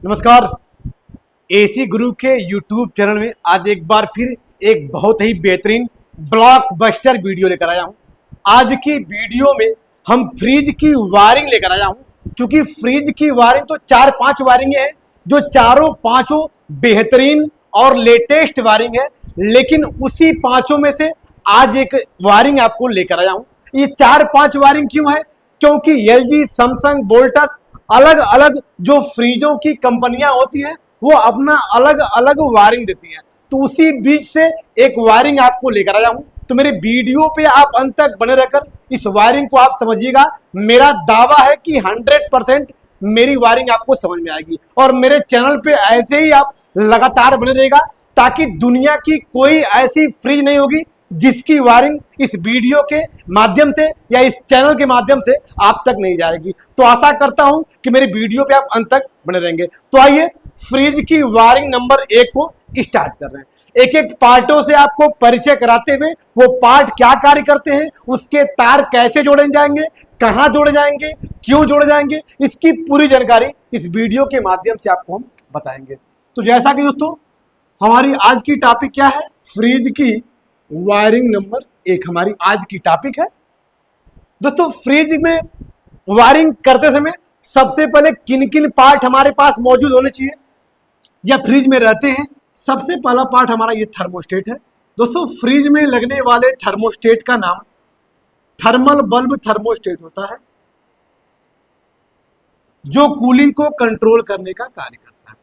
नमस्कार। एसी गुरु के YouTube channel में आज एक बार फिर एक बहुत ही बेहतरीन ब्लॉकबस्टर वीडियो लेकर आया हूं। आज की वीडियो में हम फ्रिज की वायरिंग लेकर आया हूं, क्योंकि फ्रिज की वायरिंग तो 4-5 वायरिंग है जो चारों पांचों बेहतरीन और लेटेस्ट वायरिंग है, लेकिन उसी पांचों में से आज एक वायरिंग आपको लेकर आया हूं। ये 4-5 वायरिंग क्यों है? क्योंकि एलजी, सैमसंग, वोल्टस अलग अलग जो फ्रिजों की कंपनियां होती हैं वो अपना अलग अलग वायरिंग देती हैं, तो उसी बीच से एक वायरिंग आपको लेकर आया हूं। तो मेरे वीडियो पे आप अंत तक बने रहकर इस वायरिंग को आप समझिएगा। मेरा दावा है कि 100% मेरी वायरिंग आपको समझ में आएगी, और मेरे चैनल पे ऐसे ही आप लगातार बने रहेगा, ताकि दुनिया की कोई ऐसी फ्रिज नहीं होगी जिसकी वायरिंग इस वीडियो के माध्यम से या इस चैनल के माध्यम से आप तक नहीं जाएगी। तो आशा करता हूं कि मेरे वीडियो पे आप अंत तक बने रहेंगे। तो आइए फ्रिज की वायरिंग नंबर 1 को स्टार्ट कर रहे हैं। एक एक पार्टों से आपको परिचय कराते हुए वो पार्ट क्या कार्य करते हैं, उसके तार कैसे जोड़े जाएंगे, कहां जोड़े जाएंगे, क्यों जोड़े जाएंगे, इसकी पूरी जानकारी इस वीडियो के माध्यम से आपको हम बताएंगे। तो जैसा कि दोस्तों हमारी आज की टॉपिक क्या है, फ्रिज की वायरिंग नंबर 1 हमारी आज की टॉपिक है। दोस्तों फ्रिज में वायरिंग करते समय सबसे पहले किन किन पार्ट हमारे पास मौजूद होने चाहिए या फ्रिज में रहते हैं? सबसे पहला पार्ट हमारा ये थर्मोस्टेट है। दोस्तों फ्रिज में लगने वाले थर्मोस्टेट का नाम थर्मल बल्ब थर्मोस्टेट होता है, जो कूलिंग को कंट्रोल करने का कार्य करता है।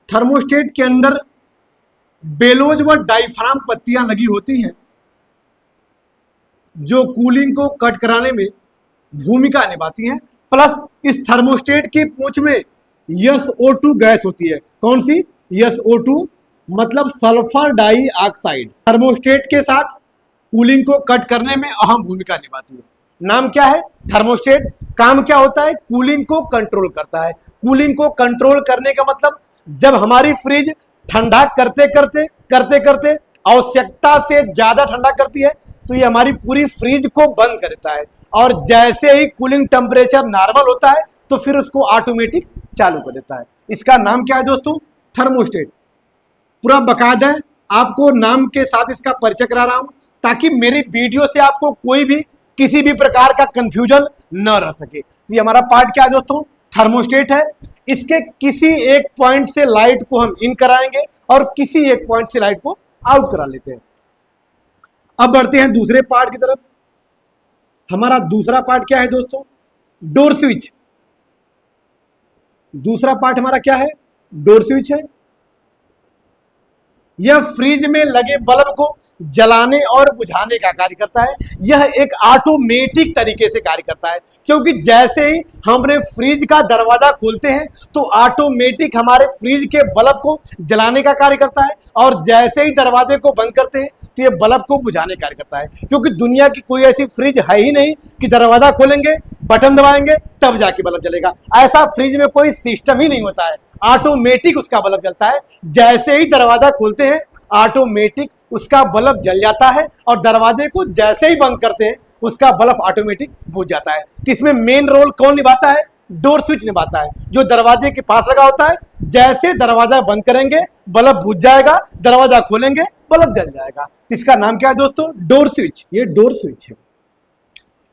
थर्मोस्टेट के अंदर बेलोज व डायफ्राम पत्तियां लगी होती हैं, जो कूलिंग को कट कराने में भूमिका निभाती हैं। प्लस इस थर्मोस्टेट की पूंछ में SO2 गैस होती है। कौन सी? SO2 मतलब सल्फर डाइऑक्साइड। थर्मोस्टेट के साथ कूलिंग को कट करने में अहम भूमिका निभाती है। नाम क्या है? थर्मोस्टेट। काम क्या होता है? कूलिंग को कंट्रोल करता है। कूलिंग को कंट्रोल करने का मतलब, जब हमारी फ्रिज ठंडा करते करते आवश्यकता से ज्यादा ठंडा करती है तो ये हमारी पूरी फ्रिज को बंद कर देता है, और जैसे ही कूलिंग टेम्परेचर नॉर्मल होता है तो फिर उसको ऑटोमेटिक चालू कर देता है। इसका नाम क्या है दोस्तों? थर्मोस्टेट। पूरा बकायदा आपको नाम के साथ इसका परिचय करा रहा हूं, ताकि मेरी वीडियो से आपको कोई भी किसी भी प्रकार का कंफ्यूजन न रह सके। तो ये हमारा पार्ट क्या है दोस्तों? थर्मोस्टेट है। इसके किसी एक पॉइंट से लाइट को हम इन कराएंगे और किसी एक पॉइंट से लाइट को आउट करा लेते हैं। अब बढ़ते हैं दूसरे पार्ट की तरफ। हमारा दूसरा पार्ट क्या है दोस्तों? Door switch. दूसरा पार्ट हमारा क्या है? डोर स्विच है। यह फ्रिज में लगे बल्ब को जलाने और बुझाने का कार्य करता है। यह एक ऑटोमेटिक तरीके से कार्य करता है, क्योंकि जैसे ही हम अपने फ्रिज का दरवाजा खोलते हैं तो ऑटोमेटिक हमारे फ्रिज के बल्ब को जलाने का कार्य करता है, और जैसे ही दरवाजे को बंद करते हैं तो ये बल्ब को बुझाने का कार्य करता है। क्योंकि दुनिया की कोई ऐसी फ्रिज है ही नहीं कि दरवाजा खोलेंगे, बटन दबाएंगे तब जाके बल्ब जलेगा। ऐसा फ्रिज में कोई सिस्टम ही नहीं होता है। ऑटोमेटिक उसका बल्ब जलता है। जैसे ही दरवाजा खोलते हैं ऑटोमेटिक उसका बल्ब जल जाता है, और दरवाजे को जैसे ही बंद करते हैं उसका बल्ब ऑटोमेटिक बुझ जाता है। तो इसमें मेन रोल कौन निभाता है? डोर स्विच निभाता है, जो दरवाजे के पास लगा होता है। जैसे दरवाजा बंद करेंगे बल्ब बुझ जाएगा, दरवाजा खोलेंगे बल्ब जल जाएगा। इसका नाम क्या है दोस्तों? Door switch. ये डोर स्विच है।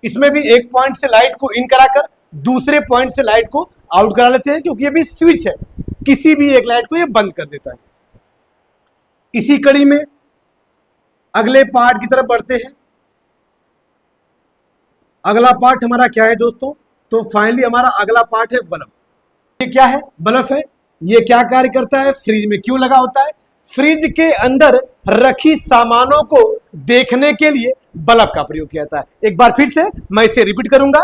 इसमें भी एक पॉइंट से लाइट को इन कराकर दूसरे पॉइंट से लाइट को आउट करा लेते हैं, क्योंकि ये भी स्विच है। किसी भी एक लाइट को ये बंद कर देता है। इसी कड़ी में अगले पार्ट की तरफ बढ़ते हैं। अगला पार्ट हमारा क्या है दोस्तों? तो फाइनली हमारा अगला पार्ट है बल्ब। ये क्या है? बल्ब है। ये क्या कार्य करता है? फ्रिज में क्यों लगा होता है? फ्रिज के अंदर रखी सामानों को देखने के लिए बल्ब का प्रयोग किया जाता है। एक बार फिर से मैं इसे रिपीट करूंगा।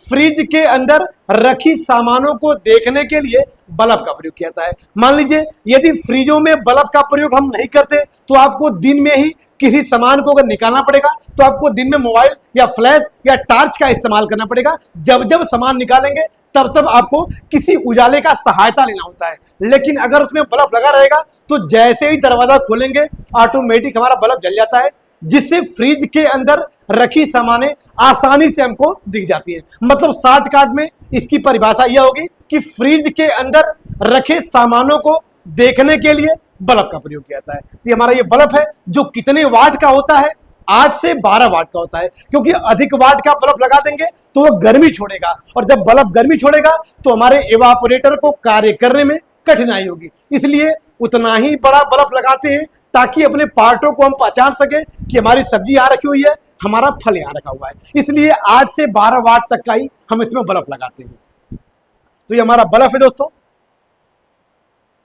फ्रिज के अंदर रखी सामानों को देखने के लिए बल्ब का प्रयोग किया जाता है। मान लीजिए यदि फ्रिजों में बल्ब का प्रयोग हम नहीं करते तो आपको दिन में ही किसी सामान को अगर निकालना पड़ेगा तो आपको दिन में मोबाइल या फ्लैश या टॉर्च का इस्तेमाल करना पड़ेगा। जब जब सामान निकालेंगे तब तब आपको किसी उजाले का सहायता लेना होता है। लेकिन अगर उसमें बल्ब लगा रहेगा तो जैसे ही दरवाजा खोलेंगे ऑटोमेटिक हमारा बल्ब जल जाता है। जिससे फ्रिज के अंदर रखी सामानें आसानी से हमको दिख जाती हैं। मतलब शॉर्टकट में इसकी परिभाषा यह होगी कि फ्रिज के अंदर रखे सामानों को देखने के लिए बल्ब का प्रयोग किया जाता है। तो हमारा ये बल्ब है जो कितने वाट का होता है, 8 से 12 वाट का होता है, क्योंकि अधिक वाट का बल्ब लगा देंगे तो वो गर्मी छोड़ेगा, और जब बल्ब गर्मी छोड़ेगा तो हमारे इवापोरेटर को कार्य करने में कठिनाई होगी। इसलिए उतना ही बड़ा बल्ब लगाते हैं ताकि अपने पार्टों को हम पहचान सके कि हमारी सब्जी यहाँ रखी हुई है, हमारा फल यहाँ रखा हुआ है। इसलिए 8 से 12 वाट तक का ही हम इसमें बल्ब लगाते हैं। तो ये हमारा बल्ब है दोस्तों।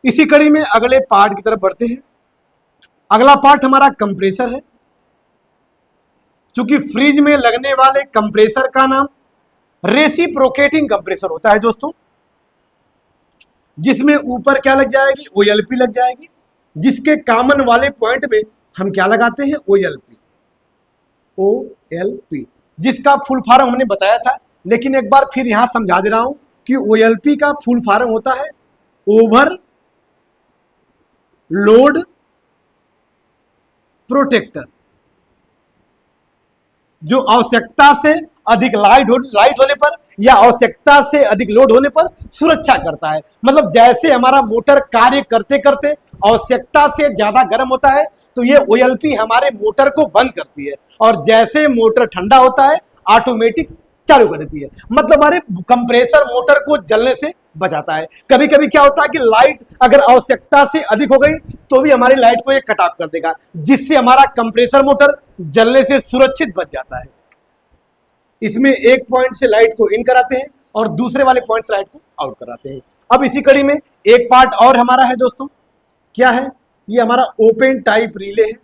इसी कड़ी में अगले पार्ट की तरफ बढ़ते हैं। अगला पार्ट हमारा कंप्रेसर है। चूंकि फ्रिज में लगने वाले कंप्रेसर का नाम रेसिप्रोकेटिंग कंप्रेसर होता है दोस्तों, जिसमें ऊपर क्या लग जाएगी, ओएलपी लग जाएगी, जिसके कॉमन वाले पॉइंट में हम क्या लगाते हैं, ओएलपी। ओएलपी जिसका फुल फॉर्म हमने बताया था, लेकिन एक बार फिर यहां समझा दे रहा हूं कि ओएलपी का फुल फॉर्म होता है ओवर लोड प्रोटेक्टर, जो आवश्यकता से अधिक लाइट होने पर या आवश्यकता से अधिक लोड होने पर सुरक्षा करता है। मतलब जैसे हमारा मोटर कार्य करते करते आवश्यकता से ज्यादा गर्म होता है तो ये ओएलपी हमारे मोटर को बंद करती है, और जैसे मोटर ठंडा होता है ऑटोमेटिक चालू कर देती है। मतलब हमारे कंप्रेसर मोटर को जलने से बचाता है। कभी कभी क्या होता है कि लाइट अगर आवश्यकता से अधिक हो गई तो भी हमारी लाइट को ये कट ऑफ कर देगा, जिससे हमारा कंप्रेसर मोटर जलने से सुरक्षित बच जाता है। इसमें एक पॉइंट से लाइट को इन कराते हैं और दूसरे वाले पॉइंट से लाइट को आउट कराते हैं। अब इसी कड़ी में एक पार्ट और हमारा है दोस्तों, क्या है, ये हमारा ओपन टाइप रिले है।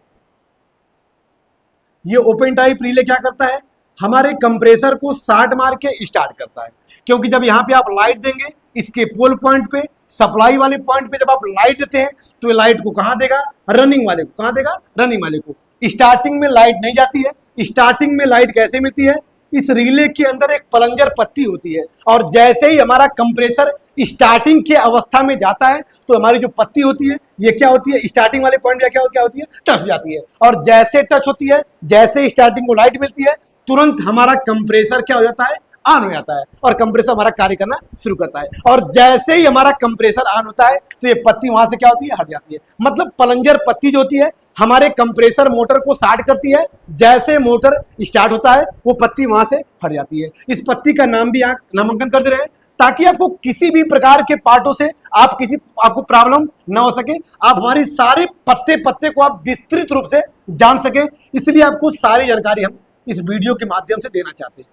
ये ओपन टाइप रिले क्या करता है, हमारे कंप्रेसर को शॉर्ट मार के स्टार्ट करता है। क्योंकि जब यहां पे आप लाइट देंगे, इसके पोल पॉइंट पे, सप्लाई वाले पॉइंट पे जब आप लाइट देते हैं तो ये लाइट को कहां देगा, रनिंग वाले को। कहां देगा, रनिंग वाले को। स्टार्टिंग में लाइट नहीं जाती है। स्टार्टिंग में लाइट कैसे मिलती है, इस रिले के अंदर एक प्लंजर पत्ती होती है, और जैसे ही हमारा कंप्रेसर स्टार्टिंग की अवस्था में जाता है तो हमारी जो पत्ती होती है ये क्या होती है, स्टार्टिंग वाले पॉइंट पे क्या होती है, टच हो जाती है। और जैसे टच होती है, जैसे स्टार्टिंग को लाइट मिलती है, तुरंत हमारा कंप्रेसर क्या हो जाता है, ऑन हो जाता है, और कंप्रेसर हमारा कार्य करना शुरू करता है। और जैसे ही हमारा कंप्रेसर ऑन होता है तो ये पत्ती वहां से क्या होती है, हट जाती है। मतलब प्लंजर पत्ती जो होती है हमारे कंप्रेसर मोटर को स्टार्ट करती है, जैसे मोटर स्टार्ट होता है वो पत्ती वहां से हट जाती है। इस पत्ती का नाम भी यहाँ नामांकन कर दे रहे हैं ताकि आपको किसी भी प्रकार के पार्टों से आपको प्रॉब्लम ना हो सके। आप हमारी सारे पत्ते पत्ते को आप विस्तृत रूप से जान सके, इसलिए आपको सारी जानकारी हम इस वीडियो के माध्यम से देना चाहते हैं।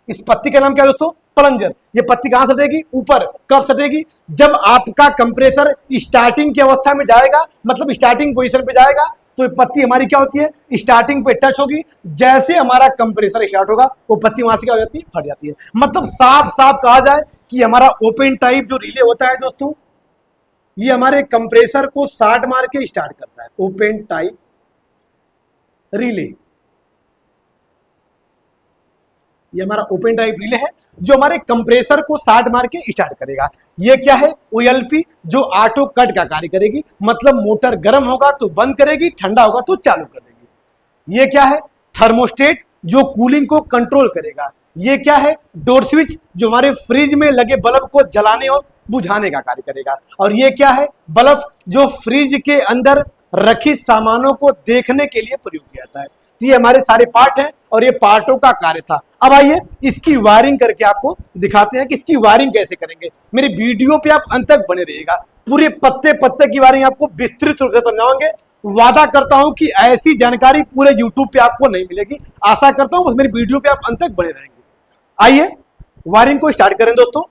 इस पत्ती का नाम क्या है दोस्तों, प्लंजर। ये पत्ती कहां सटेगी, ऊपर। कब सटेगी, जब आपका कंप्रेसर स्टार्टिंग की अवस्था में जाएगा, मतलब स्टार्टिंग पोजीशन पे जाएगा, तो ये पत्ती हमारी क्या होती है, स्टार्टिंग पे टच होगी। जैसे हमारा कंप्रेसर स्टार्ट होगा वो पत्ती वहां से क्या हो जाती है, हट जाती है। मतलब साफ साफ कहा जाए कि हमारा ओपन टाइप जो रिले होता है दोस्तों, ये हमारे कंप्रेसर को शॉर्ट मार के स्टार्ट करता है। ओपन टाइप रिले, ये हमारा ओपन टाइप रिले है जो हमारे कंप्रेसर को शॉर्ट मार के स्टार्ट करेगा। ये क्या है, ओएलपी, जो ऑटो कट का कार्य करेगी। मतलब मोटर गर्म होगा तो बंद करेगी, ठंडा होगा तो चालू कर देगी। ये क्या है, थर्मोस्टेट, जो कूलिंग को कंट्रोल करेगा। ये क्या है, डोर स्विच, जो हमारे फ्रिज में लगे बल्ब को जलाने और बुझाने का कार्य करेगा। और ये क्या है, बल्ब, जो फ्रिज के अंदर रखी सामानों को देखने के लिए प्रयोग किया जाता है। तो ये हमारे सारे पार्ट हैं और ये पार्टों का कार्य था। अब आइए इसकी वायरिंग करके आपको दिखाते हैं कि इसकी वायरिंग कैसे करेंगे। मेरे वीडियो पे आप अंत तक बने रहिएगा, पूरे पत्ते पत्ते की वायरिंग आपको विस्तृत रूप से समझाओगे। वादा करता हूं कि ऐसी जानकारी पूरे यूट्यूब पे आपको नहीं मिलेगी। आशा करता हूं बस मेरी वीडियो पे आप अंत तक बने रहेंगे। आइए वायरिंग को स्टार्ट करें दोस्तों।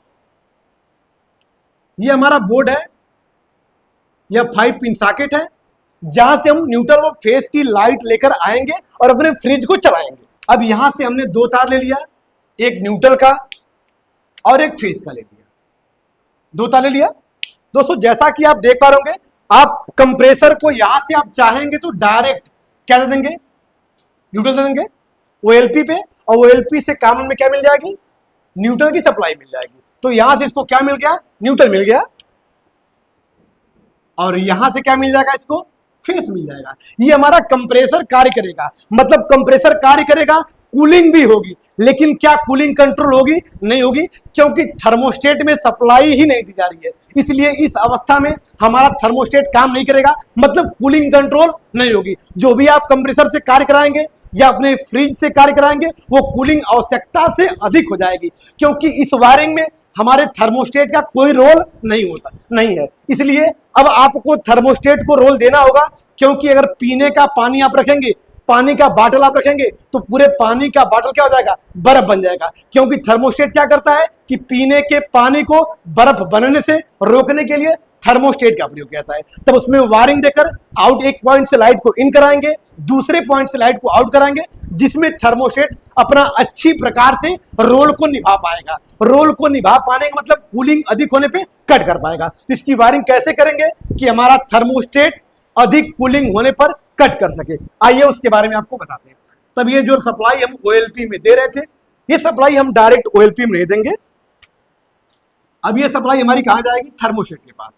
ये हमारा बोर्ड है, यह 5 पिन सॉकेट है, जहां से हम न्यूट्रल और फेज की लाइट लेकर आएंगे और अपने फ्रिज को चलाएंगे। अब यहां से हमने 2 तार ले लिया, एक न्यूट्रल का और एक फेज का ले लिया। 2 तार ले लिया दोस्तों। जैसा कि आप देख पा रहे होंगे, आप कंप्रेसर को यहां से आप चाहेंगे तो डायरेक्ट क्या दे देंगे, न्यूट्रल दे देंगे ओएलपी पे, और ओएलपी से कॉमन में क्या मिल जाएगी, न्यूट्रल की सप्लाई मिल जाएगी। तो यहां से इसको क्या मिल गया, न्यूट्रल मिल गया, और यहां से क्या मिल जाएगा, इसको फेस मिल जाएगा। ये हमारा कंप्रेसर कार्य करेगा, मतलब कंप्रेसर कार्य करेगा, कूलिंग भी होगी, लेकिन क्या कूलिंग कंट्रोल होगी? नहीं होगी, क्योंकि थर्मोस्टेट में सप्लाई ही नहीं दी जा रही है। इसलिए इस अवस्था में हमारा थर्मोस्टेट काम नहीं करेगा, मतलब कूलिंग कंट्रोल नहीं होगी। जो भी आप कंप्रेसर से कार्य कराएंगे या अपने फ्रिज से कार्य कराएंगे वो कूलिंग आवश्यकता से अधिक हो जाएगी, क्योंकि इस वायरिंग में हमारे थर्मोस्टेट का कोई रोल नहीं है। इसलिए अब आपको थर्मोस्टेट को रोल देना होगा, क्योंकि अगर पीने का पानी आप रखेंगे, पानी का बाटल आप रखेंगे, तो पूरे पानी का बाटल क्या हो जाएगा? बर्फ बन जाएगा। क्योंकि थर्मोस्टेट क्या करता है कि पीने के पानी को बर्फ बनने से रोकने के लिए थर्मोस्टेट का प्रयोग किया जाता है। तब उसमें वायरिंग देकर आउट एक पॉइंट से लाइट को इन कराएंगे, दूसरे पॉइंट से लाइट को आउट कराएंगे, जिसमें थर्मोस्टेट अपना अच्छी प्रकार से रोल को निभा पाएगा। रोल को निभा पाने का मतलब कूलिंग अधिक होने पे कट कर पाएगा। तो इसकी वायरिंग कैसे करेंगे कि हमारा थर्मोस्टेट अधिक कूलिंग होने पर कट कर सके? आइए उसके बारे में आपको बताते हैं। तब ये जो सप्लाई हम ओएलपी में दे रहे थे, ये सप्लाई हम डायरेक्ट ओएलपी में नहीं देंगे। अब ये सप्लाई हमारी कहां जाएगी? थर्मोस्टेट के पास।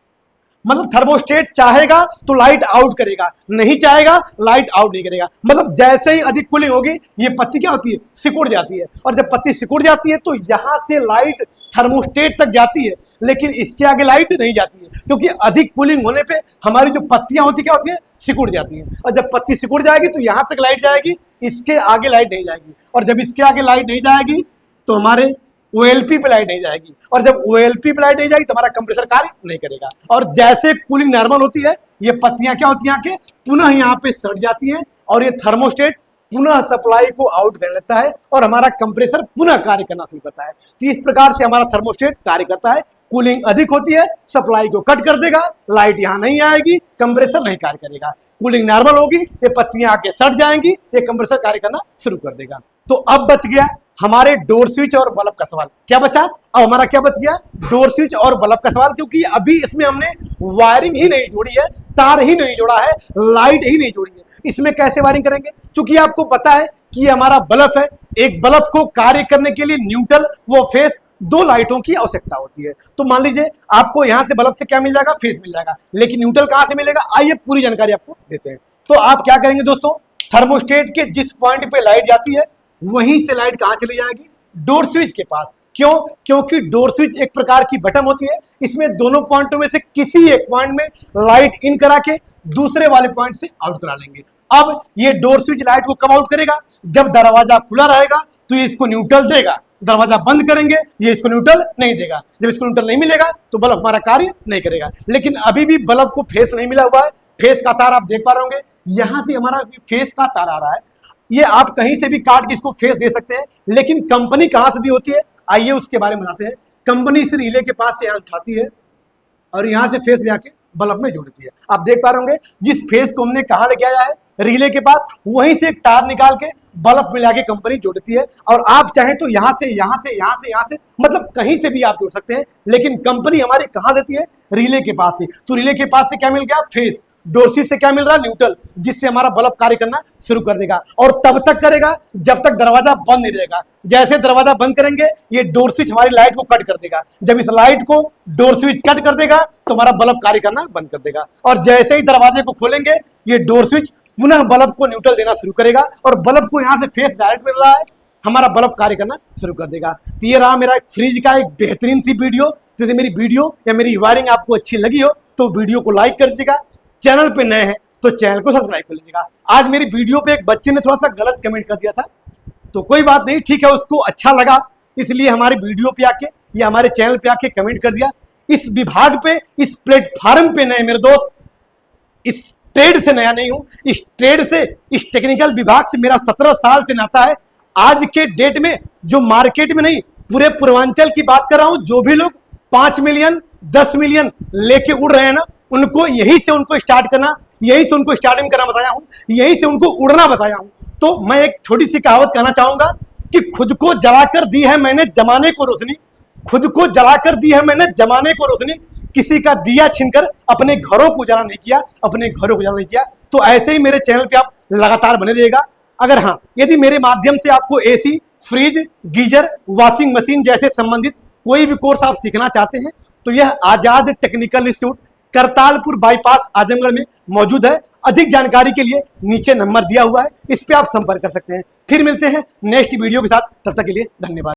मतलब थर्मोस्टेट चाहेगा तो लाइट आउट करेगा, नहीं चाहेगा लाइट आउट नहीं करेगा। मतलब जैसे ही अधिक कूलिंग होगी ये पत्ती क्या होती है? सिकुड़ जाती है। और जब पत्ती सिकुड़ जाती है तो यहां से लाइट थर्मोस्टेट तक जाती है, लेकिन इसके आगे लाइट नहीं जाती है, क्योंकि अधिक कूलिंग होने पे हमारी जो पत्तियां होती क्या होती है? सिकुड़ जाती हैं। और जब पत्ती सिकुड़ जाएगी तो यहां तक लाइट जाएगी, इसके आगे लाइट नहीं जाएगी। और जब इसके आगे लाइट नहीं जाएगी तो हमारे ओएलपी पे लाइट नहीं जाएगी, और जब ओएलपी पे लाइट नहीं जाएगी तो हमारा कंप्रेसर कार्य नहीं करेगा। और जैसे कूलिंग नॉर्मल होती है, ये पत्तियां क्या होती हैं कि पुनः यहाँ पे सट जाती हैं, और ये थर्मोस्टेट पुनः सप्लाई को आउट कर लेता है और हमारा कंप्रेसर पुनः कार्य करना शुरू करता है। तो इस प्रकार से हमारा थर्मोस्टेट कार्य करता है। कूलिंग अधिक होती है, सप्लाई को कट कर देगा, लाइट यहाँ नहीं आएगी, कंप्रेसर नहीं कार्य करेगा। कूलिंग नॉर्मल होगी, ये पत्तियां आके सट जाएंगी, ये कंप्रेसर कार्य करना शुरू कर देगा। तो अब बच गया हमारे डोर स्विच और बल्ब का सवाल। क्या बचा? अब हमारा क्या बच गया? डोर स्विच और बल्ब का सवाल, क्योंकि अभी इसमें हमने वायरिंग ही नहीं जोड़ी है, तार ही नहीं जोड़ा है, लाइट ही नहीं जोड़ी है। इसमें कैसे वायरिंग करेंगे? क्योंकि आपको पता है कि हमारा बल्ब है, एक बल्ब को कार्य करने के लिए न्यूट्रल व फेस दो लाइटों की आवश्यकता होती है। तो मान लीजिए आपको यहां से बल्ब से क्या मिल जाएगा? फेस मिल जाएगा, लेकिन न्यूट्रल कहां से मिलेगा? आइए पूरी जानकारी आपको देते हैं। तो आप क्या करेंगे दोस्तों? थर्मोस्टेट के जिस पॉइंट पे लाइट जाती है वहीं से लाइट कहां चली जाएगी? डोर स्विच के पास। क्यों? क्योंकि डोर स्विच एक प्रकार की बटन होती है, इसमें दोनों पॉइंटों में से किसी एक पॉइंट में लाइट इन करा के दूसरे वाले पॉइंट से आउट करा लेंगे। अब ये डोर स्विच लाइट को कब आउट करेगा? जब दरवाजा खुला रहेगा तो ये इसको न्यूट्रल देगा, दरवाजा बंद करेंगे ये इसको न्यूट्रल नहीं देगा। जब इसको न्यूट्रल नहीं मिलेगा तो बल्ब हमारा कार्य नहीं करेगा। लेकिन अभी भी बल्ब को फेस नहीं मिला हुआ है, फेस का तार आप देख पा रहे होंगे, यहां से हमारा फेस का तार आ रहा है। ये आप कहीं से भी काट के इसको फेस दे सकते हैं, लेकिन कंपनी कहां से भी होती है, आइए उसके बारे में बताते हैं। कंपनी इस रिले के पास से यहां उठाती है और यहां से फेस ले आके बल्ब में जोड़ती है। आप देख पा रहे होंगे जिस फेस को हमने कहां लेके आया है, रिले के पास, वहीं से एक तार निकाल के बल्ब में लाके कंपनी जोड़ती है। और आप चाहें तो यहां से यहां से यहां से यहां से मतलब कहीं से भी आप जोड़ सकते हैं, लेकिन कंपनी हमारी कहां देती है? रिले के पास से। तो रिले के पास से क्या मिल गया? फेस। डोर स्विच से क्या मिल रहा है? न्यूट्रल, जिससे हमारा बल्ब कार्य करना शुरू कर देगा। और तब तक करेगा जब तक दरवाजा बंद नहीं रहेगा। जैसे दरवाजा बंद करेंगे ये डोर स्विच हमारी लाइट को कट कर देगा। जब इस लाइट को डोर स्विच कट कर देगा तो हमारा बल्ब कार्य करना बंद कर देगा। और जैसे ही दरवाजे को खोलेंगे ये डोर स्विच पुनः बल्ब को न्यूट्रल देना शुरू करेगा, और बल्ब को यहां से फेस डायरेक्ट मिल रहा है, हमारा बल्ब कार्य करना शुरू कर देगा। तो ये रहा मेरा फ्रिज का एक बेहतरीन सी वीडियो। यदि मेरी वीडियो या मेरी वायरिंग आपको अच्छी लगी हो तो वीडियो को लाइक कर दीजिएगा, चैनल पे नए हैं तो चैनल को सब्सक्राइब कर लीजिएगा। आज मेरी वीडियो पे एक बच्चे ने थोड़ा सा गलत कमेंट कर दिया था, तो कोई बात नहीं, ठीक है, उसको अच्छा लगा इसलिए हमारी वीडियो पे आके या हमारे चैनल पे आके कमेंट कर दिया। इस विभाग पे, इस प्लेटफॉर्म पे नए मेरे दोस्त, इस ट्रेड से नया नहीं हूं, इस ट्रेड से, इस टेक्निकल विभाग से मेरा 17 साल से नाता है। आज के डेट में जो मार्केट में नहीं, पूरे पूर्वांचल की बात कर रहा हूं, जो भी लोग 5 मिलियन 10 मिलियन लेके उड़ रहे हैं ना, उनको यही से उनको स्टार्ट करना, यही से उनको स्टार्टिंग करना बताया हूं, यही से उनको उड़ना बताया हूं। तो मैं एक छोटी सी कहावत कहना चाहूंगा कि खुद को जलाकर दी है मैंने जमाने को रोशनी, खुद को जलाकर दी है मैंने जमाने को रोशनी, किसी का दिया छीनकर अपने घरों को उजाला नहीं किया, अपने घरों को उजाला नहीं किया। तो ऐसे ही मेरे चैनल पे आप लगातार बने रहिएगा। अगर हाँ, यदि मेरे माध्यम से आपको AC, fridge, geyser, washing machine जैसे संबंधित कोई भी कोर्स आप सीखना चाहते हैं तो यह Azad technical institute Kartalpur bypass Azamgarh में मौजूद है। अधिक जानकारी के लिए नीचे नंबर दिया हुआ है, इस पे आप संपर्क कर सकते हैं। फिर मिलते हैं नेक्स्ट वीडियो के साथ, तब तक के लिए धन्यवाद।